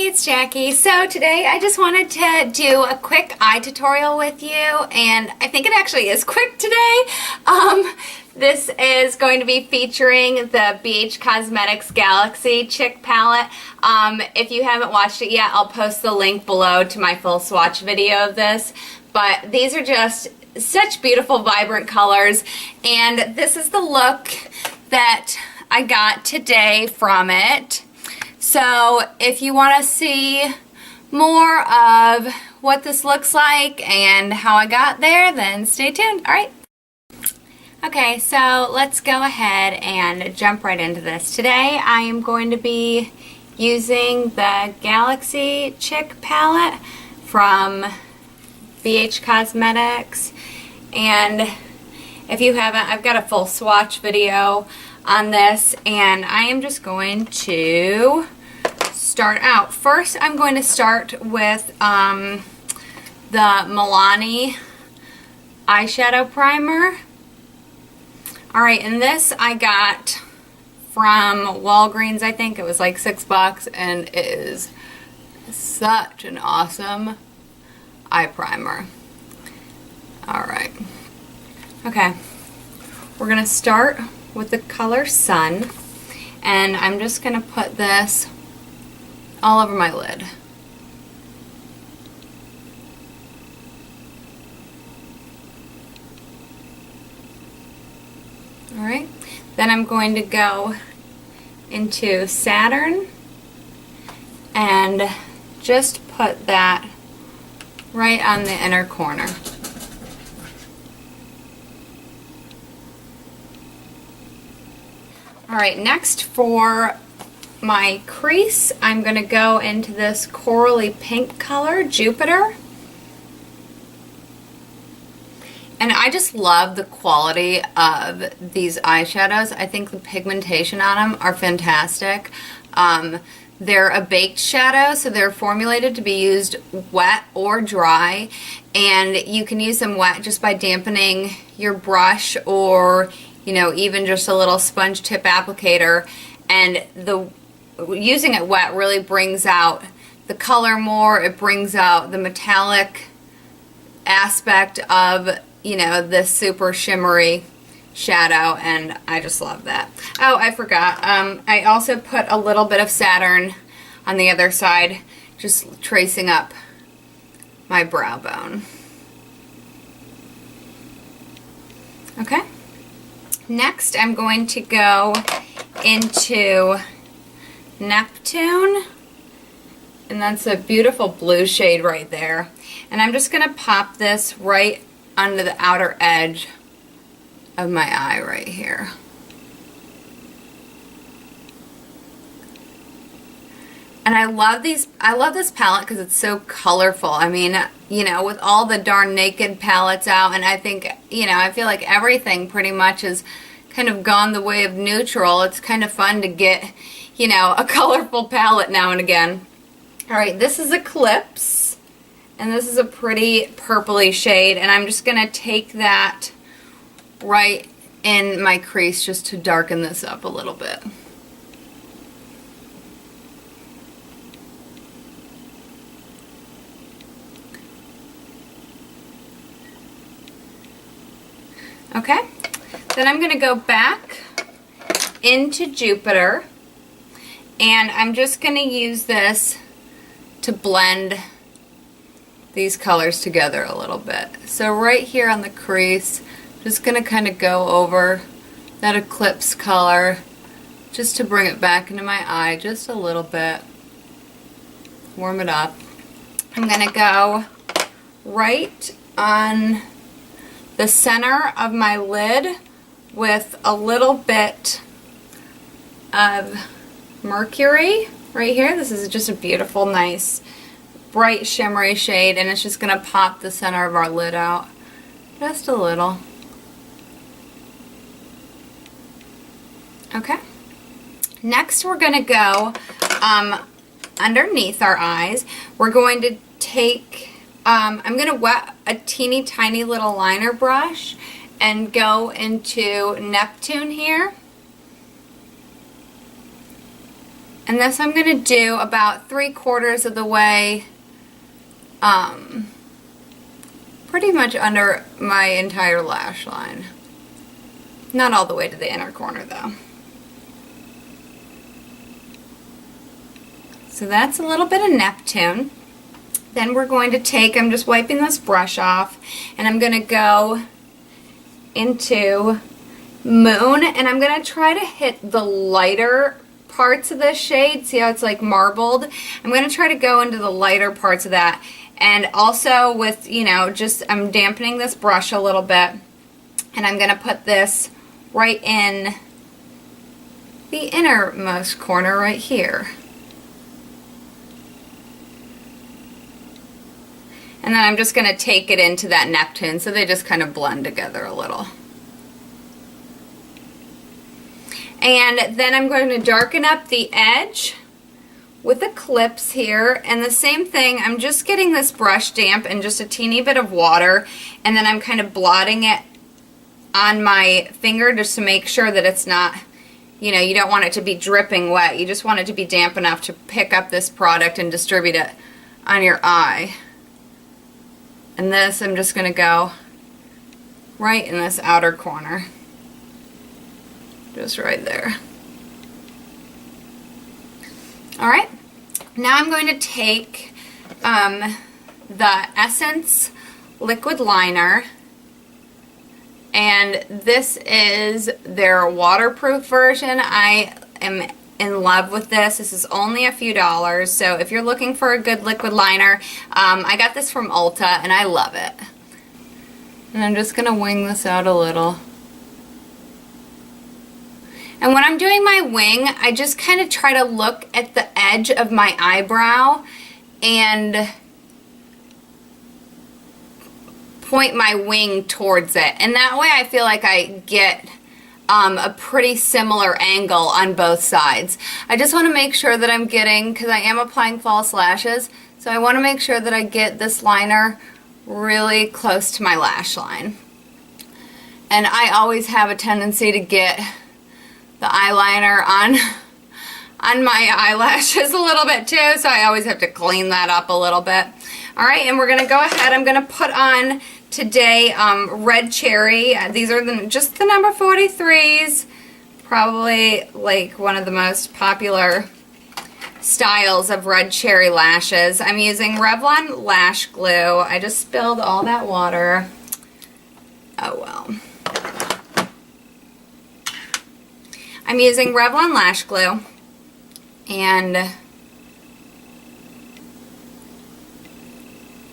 it's Jackie. So today I just wanted to do a quick eye tutorial with you, and I think it actually is quick today. This is going to be featuring the BH Cosmetics Galaxy Chic palette. If you haven't watched it yet, I'll post the link below to my full swatch video of this. But these are just such beautiful, vibrant colors, and this is the look that I got today from it. So if you want to see more of what this looks like and how I got there, then stay tuned. Alright. Okay, so let's go ahead and jump right into this. Today I am going to be using the Galaxy Chic palette from BH Cosmetics. And if you haven't, I've got a full swatch video on this, and I am just going to start out. First, I'm going to start with the Milani eyeshadow primer. Alright, and this I got from Walgreens. I think it was like $6, and it is such an awesome eye primer. Alright. Okay. We're going to start with the color Sun, and I'm just going to put this all over my lid. Alright, then I'm going to go into Saturn and just put that right on the inner corner. Alright, next for my crease, I'm going to go into this corally pink color, Jupiter. And I just love the quality of these eyeshadows. I think the pigmentation on them are fantastic. They're a baked shadow, so they're formulated to be used wet or dry. And you can use them wet just by dampening your brush, or even just a little sponge tip applicator, and using it wet really brings out the color more. It brings out the metallic aspect of, this super shimmery shadow, and I just love that. Oh, I forgot. I also put a little bit of Saturn on the other side, just tracing up my brow bone. Okay. Next, I'm going to go into Neptune, and that's a beautiful blue shade right there. And I'm just going to pop this right under the outer edge of my eye right here. And I love this palette because it's so colorful. I mean, with all the darn naked palettes out, and I think, I feel like everything pretty much has kind of gone the way of neutral. It's kind of fun to get, a colorful palette now and again. Alright, this is Eclipse, and this is a pretty purpley shade, and I'm just going to take that right in my crease just to darken this up a little bit. Okay, then I'm going to go back into Jupiter, and I'm just going to use this to blend these colors together a little bit. So right here on the crease, just going to kind of go over that Eclipse color just to bring it back into my eye just a little bit. Warm it up. I'm going to go right on the center of my lid with a little bit of Mercury right here. This is just a beautiful, nice, bright, shimmery shade, and it's just going to pop the center of our lid out just a little. Okay. Next, we're going to go underneath our eyes. We're going to take, I'm going to wet a teeny tiny little liner brush and go into Neptune here. And this I'm going to do about 3/4 of the way, pretty much under my entire lash line. Not all the way to the inner corner though. So that's a little bit of Neptune. Then we're going to take, I'm just wiping this brush off, and I'm going to go into Moon, and I'm going to try to hit the lighter parts of this shade. See how it's like marbled? I'm going to try to go into the lighter parts of that. And also with, you know, just I'm dampening this brush a little bit, and I'm going to put this right in the innermost corner right here. And then I'm just going to take it into that Neptune so they just kind of blend together a little. And then I'm going to darken up the edge with the clips here. And the same thing, I'm just getting this brush damp and just a teeny bit of water. And then I'm kind of blotting it on my finger just to make sure that it's not, you know, you don't want it to be dripping wet. You just want it to be damp enough to pick up this product and distribute it on your eye. And this, I'm just going to go right in this outer corner. Just right there. Alright, now I'm going to take the Essence Liquid Liner, and this is their waterproof version. I am in love with this. This is only a few dollars, so if you're looking for a good liquid liner, I got this from Ulta and I love it. And I'm just going to wing this out a little. And when I'm doing my wing, I just kind of try to look at the edge of my eyebrow and point my wing towards it. And that way I feel like I get a pretty similar angle on both sides. I just want to make sure that I'm getting, because I am applying false lashes, so I want to make sure that I get this liner really close to my lash line. And I always have a tendency to get the eyeliner on my eyelashes a little bit too, so I always have to clean that up a little bit. Alright, and we're going to go ahead, I'm going to put on today Red Cherry. These are just the number 43s, probably like one of the most popular styles of Red Cherry lashes. I'm using Revlon Lash Glue. I just spilled all that water. Oh well. I'm using Revlon Lash Glue, and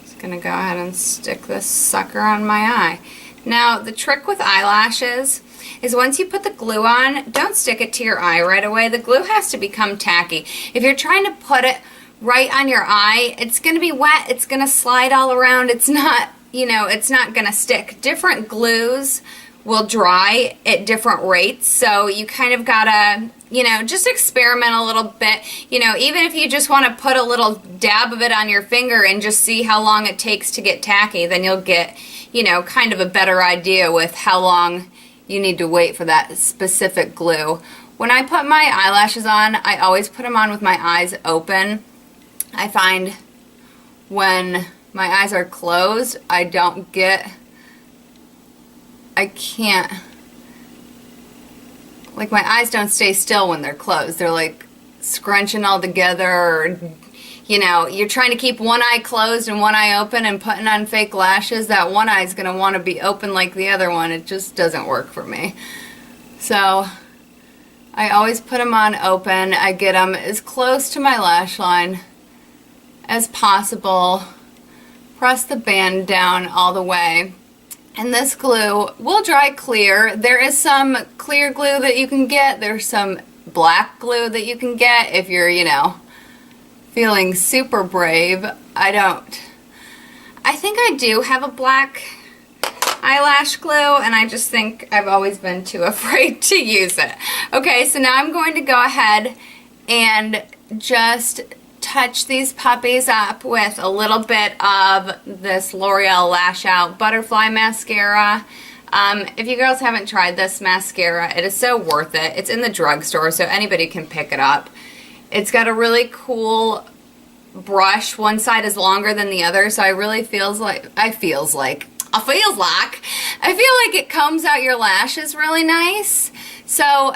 just going to go ahead and stick this sucker on my eye. Now, the trick with eyelashes is once you put the glue on, don't stick it to your eye right away. The glue has to become tacky. If you're trying to put it right on your eye, it's going to be wet, it's going to slide all around, it's not, you know, it's not going to stick. Different glues will dry at different rates, so you kind of gotta, you know, just experiment a little bit. You know, even if you just want to put a little dab of it on your finger and just see how long it takes to get tacky, then you'll get, you know, kind of a better idea with how long you need to wait for that specific glue. When I put my eyelashes on, I always put them on with my eyes open. I find when my eyes are closed, I can't, like my eyes don't stay still when they're closed. They're like scrunching all together, or, you know, you're trying to keep one eye closed and one eye open and putting on fake lashes. That one eye is going to want to be open like the other one. It just doesn't work for me. So I always put them on open. I get them as close to my lash line as possible. Press the band down all the way. And this glue will dry clear. There is some clear glue that you can get. There's some black glue that you can get if you're, you know, feeling super brave. I think I do have a black eyelash glue, and I just think I've always been too afraid to use it. Okay, so now I'm going to go ahead and just touch these puppies up with a little bit of this L'Oreal Lash Out Butterfly Mascara. If you girls haven't tried this mascara, it is so worth it. It's in the drugstore, so anybody can pick it up. It's got a really cool brush. One side is longer than the other, so I really feel like it combs out your lashes really nice. So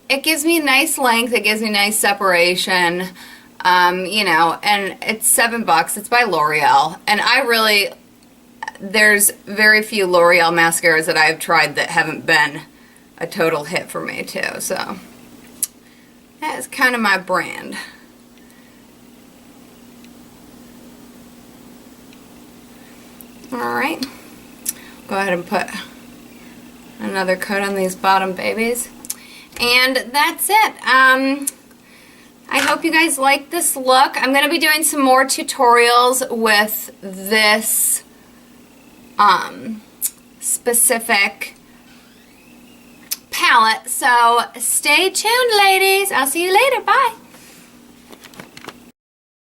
it gives me nice length, it gives me nice separation, you know, and it's $7. It's by L'Oreal, and there's very few L'Oreal mascaras that I've tried that haven't been a total hit for me too, so that is kind of my brand. Alright, go ahead and put another coat on these bottom babies. And that's it. I hope you guys like this look. I'm going to be doing some more tutorials with this specific palette. So stay tuned, ladies. I'll see you later. Bye.